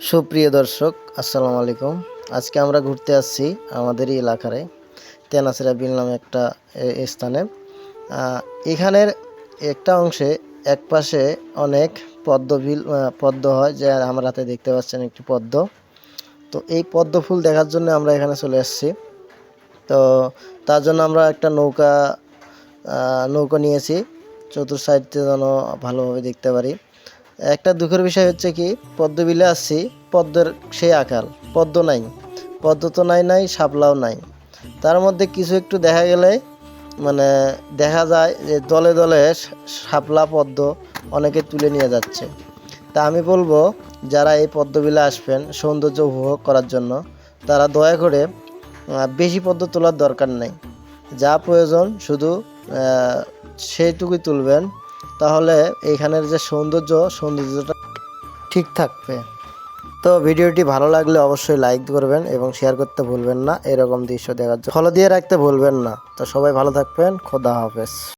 সুপ্রিয় দর্শক, আসসালামু আলাইকুম। আজকে আমরা ঘুরতে আসছি আমাদেরই এলাকারে তেনাসিরা বিল নামে একটা স্থানে। এখানের একটা অংশে একপাশে অনেক পদ্ম হয়, যে আমার হাতে দেখতে পাচ্ছেন একটি পদ্ম। তো এই পদ্ম ফুল দেখার জন্য আমরা এখানে চলে আসছি। তো তার জন্য আমরা একটা নৌকা নিয়েছি, চতুর সাইডে যেন ভালোভাবে দেখতে পারি। একটা দুঃখের বিষয় হচ্ছে কি, পদ্ম বিলে আসছি, পদ্মের সেই আকাল, পদ্ম নাই, পদ্ম তো নাই, শাপলাও নাই। তার মধ্যে কিছু একটু দেখা গেলে মানে দেখা যায় যে দলে দলে শাপলা পদ্ম অনেকে তুলে নিয়ে যাচ্ছে। তা আমি বলবো, যারা এই পদ্ম বিলে আসবেন সৌন্দর্য উপভোগ করার জন্য, তারা দয়া করে বেশি পদ্ম তোলার দরকার নেই। যা প্রয়োজন শুধু সেইটুকুই তুলবেন, তাহলে এইখানের যে সৌন্দর্যটা ঠিক থাকবে। তো ভিডিওটি ভালো লাগলে অবশ্যই লাইক করবেন এবং শেয়ার করতে ভুলবেন না। এরকম দৃশ্য দেখার জন্য ফলো দিয়ে রাখতে ভুলবেন না। তো সবাই ভালো থাকবেন, খোদা হাফেজ।